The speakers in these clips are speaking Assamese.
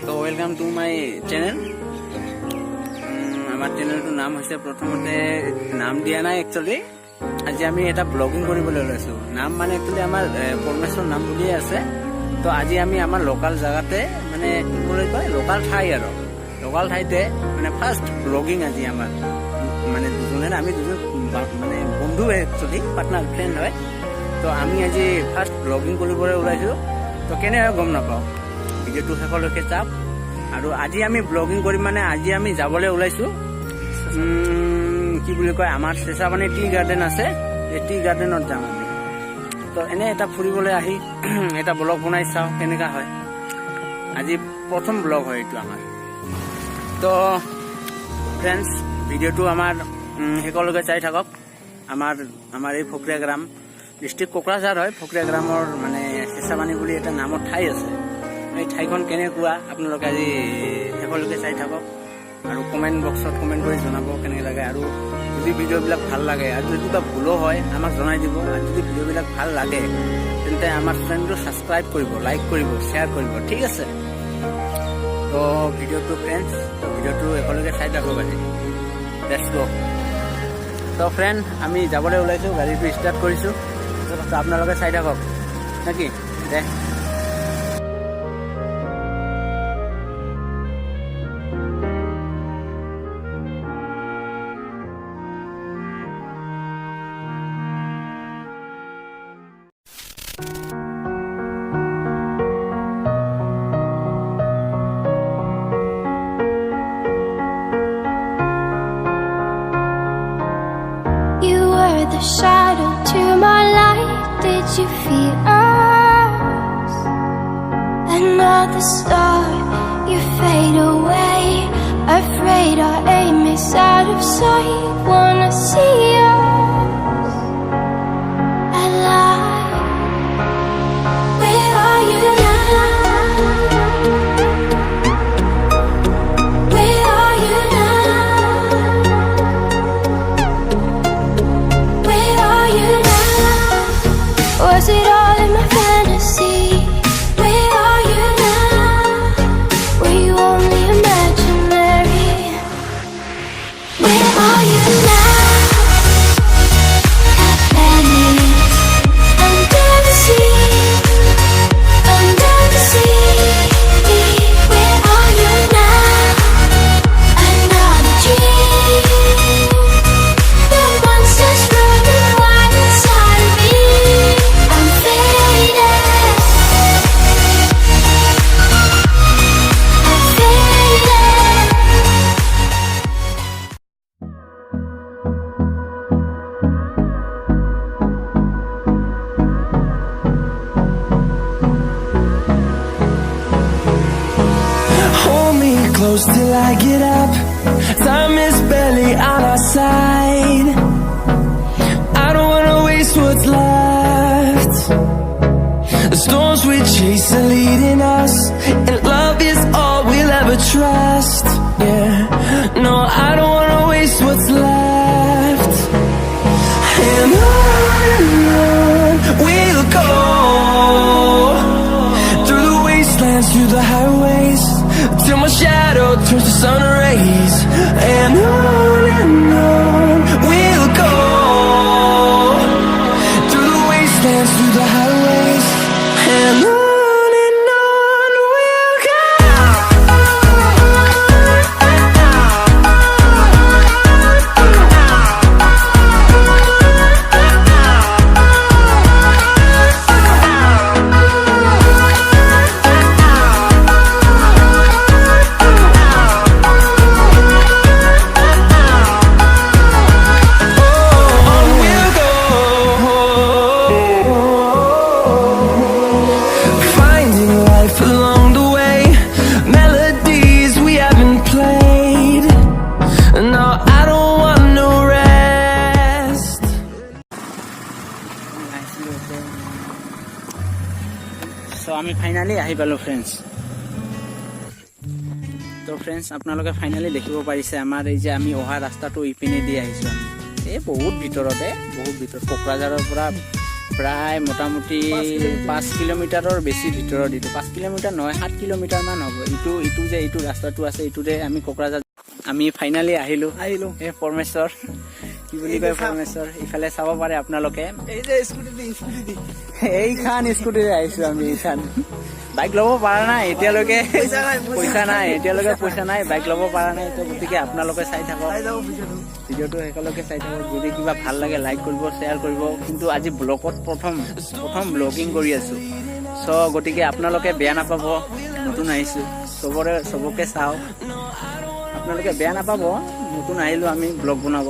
তো ওয়েলকাম টু মাই চেনেল। আমাৰ চেনেলটোৰ নাম হৈছে প্ৰথমতে নাম দিয়া নাই একচুৱেলি। আজি আমি এটা ব্লগিং কৰিবলৈ ওলাইছোঁ। নাম মানে একচুৱেলি আমাৰ পৰমেশ্বৰ নাম বুলিয়ে আছে। তো আজি আমি আমাৰ লোকাল জেগাতে মানে কি বুলি কয় লোকাল ঠাই আৰু লোকাল ঠাইতে মানে ফাৰ্ষ্ট ব্লগিং আজি আমাৰ মানে আমি দুজন মানে বন্ধু একচুৱেলি পাৰ্টনাৰ ফ্ৰেণ্ড হয়। তো আমি আজি ফাৰ্ষ্ট ব্লগিং কৰিবলৈ ওলাইছোঁ। তো কেনে হয় গম নাপাওঁ, ভিডিঅ'টো শেষলৈকে চাওক। আৰু আজি আমি ব্লগিং কৰিম মানে আজি আমি যাবলৈ ওলাইছোঁ কি বুলি কয় আমাৰ চেঁচাপানী টি গাৰ্ডেন আছে, এই টি গাৰ্ডেনত যাম আমি। তো এনে এটা ফুৰিবলৈ আহি এটা ব্লগ বনাই চাওঁ কেনেকুৱা হয়। আজি প্ৰথম ব্লগ হয় এইটো আমাৰ। তো ফ্ৰেণ্ডছ ভিডিঅ'টো আমাৰ শেষলৈকে চাই থাকক। আমাৰ এই ফকৰীয়া গ্ৰাম ডিষ্ট্ৰিক্ট কোকৰাঝাৰ হয়। ফকৰীয়া গ্ৰামৰ মানে চেঁচাপানী বুলি এটা নামৰ ঠাই আছে। এই ঠাইখন কেনেকুৱা আপোনালোকে আজি শেষলৈকে চাই থাকক আৰু কমেণ্ট বক্সত কমেণ্ট কৰি জনাব কেনেকৈ লাগে। আৰু যদি ভিডিঅ'বিলাক ভাল লাগে আৰু যদি কিবা ভুলো হয় আমাক জনাই দিব। আৰু যদি ভিডিঅ'বিলাক ভাল লাগে তেন্তে আমাৰ চেনেলটো ছাবস্ক্ৰাইব কৰিব, লাইক কৰিব, শ্বেয়াৰ কৰিব, ঠিক আছে। তো ভিডিঅ'টো ফ্ৰেণ্ডছ ভিডিঅ'টো শেষলৈকে চাই থাকক আজি। লেটছ গো। তো ফ্ৰেণ্ড আমি যাবলৈ ওলাইছোঁ, গাড়ীটো ষ্টাৰ্ট কৰিছোঁ। তো আপোনালোকে চাই থাকক নেকি দে। The shadow to my light, did you feel us? Another star, you fade away. Afraid our aim is out of sight. Wanna see us alive. Where are you now? Where are you now? Was it all in my fantasy? Where are you now? Were you only imaginary? Where are you now? Atlantis, under the sea, under the sea. Where are you now? Another dream. The monsters running wild inside of me. Close till I get up. Time is barely on our side. I don't wanna waste what's left. The storms we chase are leading us, and love is all we'll ever trust. Yeah, no, I don't wanna waste what's left. And on we'll go, through the wastelands, through the highways, till my shadow turns to sun rays. And on we'll go, through the wastelands, through the highways. And on we'll go. তো আমি ফাইনালি আহি পালোঁ ফ্ৰেণ্ডছ। তো ফ্ৰেণ্ডছ আপোনালোকে ফাইনালি দেখিব পাৰিছে আমাৰ এই যে আমি অহা ৰাস্তাটো ইপিনে দি আহিছোঁ। আমি এই বহুত ভিতৰত কোকৰাঝাৰৰ পৰা প্ৰায় মোটামুটি 5 কিলোমিটাৰৰ বেছি ভিতৰত এইটো 5 কিলোমিটাৰ নহয় 7 কিলোমিটাৰ মান হ'ব ইটো যে এইটো ৰাস্তাটো আছে ইটোৰে আমি কোকৰাঝাৰ আমি ফাইনালি আহিলো এই পৰমেশ্বৰ কি বুলি কয় পৰমেশ্বৰ ইফালে চাব পাৰে আপোনালোকে এই যে স্কুটি এইখান স্কুটিৰে আহিছো আমি এইখান বাইক ল'ব পৰা নাই এতিয়ালৈকে পইচা নাই বাইক ল'ব পৰা নাই তো গতিকে আপোনালোকে চাই থাকক ভিডিঅ'টো শেষলৈকে চাই থাকক যদি কিবা ভাল লাগে লাইক কৰিব শ্বেয়াৰ কৰিব কিন্তু আজি ব্লগত প্ৰথম ব্লগিং কৰি আছো চ' গতিকে আপোনালোকে বেয়া নাপাব নতুন আহিছো চবকে চাওক আপোনালোকে বেয়া নাপাব নতুন আহিলো আমি ব্লগ বনাব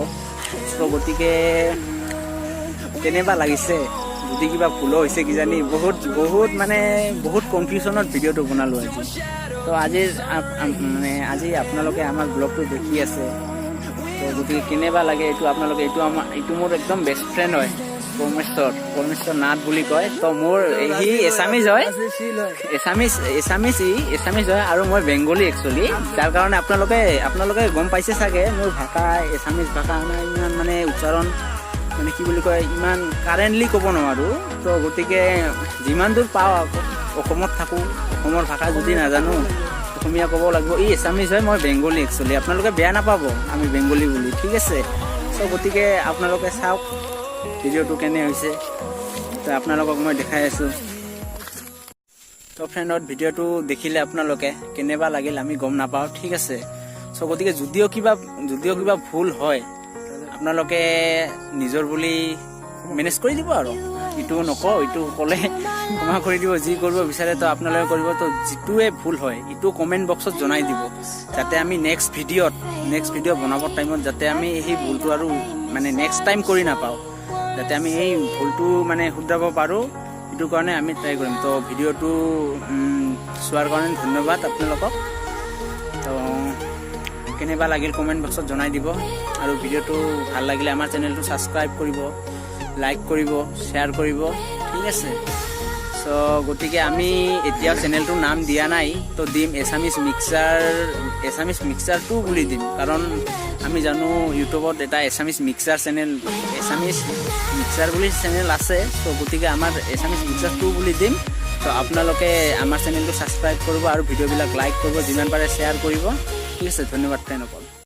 চ' গতিকে কেনেবা লাগিছে যদি কিবা ভুলো হৈছে কিজানি বহুত মানে বহুত কনফিউজনত ভিডিঅ'টো বনালো আজি তো আজি আপোনালোকে আমাৰ ব্লগটো দেখি আছে তো গতিকে কেনেবা লাগে এইটো আপোনালোকে এইটো মোৰ একদম বেষ্ট ফ্ৰেণ্ড হয় পৰমেশ্বৰ নাথ বুলি কয় তো মোৰ সি এছামিজ হয় এছামিজ হয় আৰু মই বেংগলী একচুৱেলি যাৰ কাৰণে আপোনালোকে গম পাইছে চাগে মোৰ ভাষা এছামিজ ভাষা ইমান মানে উচ্চাৰণ মানে কি বুলি কয় ইমান কাৰেণ্টলি ক'ব নোৱাৰোঁ তো গতিকে যিমান দূৰ পাওঁ অসমত থাকোঁ অসমৰ ভাষা যদি নাজানো অসমীয়া ক'ব লাগিব এছামিজ হয় মই বেংগলী একচুৱেলি আপোনালোকে বেয়া নাপাব আমি বেংগলী বুলি ঠিক আছে তো গতিকে আপোনালোকে চাওক ভিডিঅ'টো কেনে হৈছে তো আপোনালোকক মই দেখাই আছোঁ তো ফ্ৰেণ্ডত ভিডিঅ'টো দেখিলে আপোনালোকে কেনেবা লাগিল আমি গম নাপাওঁ ঠিক আছে চ' গতিকে যদিও কিবা ভুল হয় আপোনালোকে নিজৰ বুলি মেনেজ কৰি দিব আৰু ইটো নকওঁ ইটো ক'লে ক্ষমা কৰি দিব যি কৰিব বিচাৰে তো আপোনালোকে কৰিব তো যিটোৱে ভুল হয় ইটো কমেণ্ট বক্সত জনাই দিব যাতে আমি নেক্সট ভিডিঅ' বনাবৰ টাইমত যাতে আমি সেই ভুলটো আৰু মানে নেক্সট টাইম কৰি নাপাওঁ যাতে আমি এই ভুলটো মানে শুধৰাব পাৰোঁ এইটো কাৰণে আমি ট্ৰাই কৰিম তো ভিডিঅ'টো চোৱাৰ কাৰণে ধন্যবাদ আপোনালোকক তো কেনেবা লাগিল কমেণ্ট বক্সত জনাই দিব আৰু ভিডিঅ'টো ভাল লাগিলে আমাৰ চেনেলটো ছাবস্ক্ৰাইব কৰিব লাইক কৰিব শ্বেয়াৰ কৰিব ঠিক আছে চ' গতিকে আমি এতিয়াও চেনেলটোৰ নাম দিয়া নাই তো দিম এছামিজ মিক্সাৰ 2 বুলি দিম কাৰণ আমি জানো ইউটিউবত এটা এছামিজ মিক্সাৰ বুলি চেনেল আছে ত' গতিকে আমাৰ এছামিজ মিক্সাৰ 2 বুলি দিম তো আপোনালোকে আমাৰ চেনেলটো ছাবস্ক্ৰাইব কৰিব আৰু ভিডিঅ'বিলাক লাইক কৰিব যিমান পাৰে শ্বেয়াৰ কৰিব ঠিক আছে ধন্যবাদ ফ্ৰেণ্ডসকল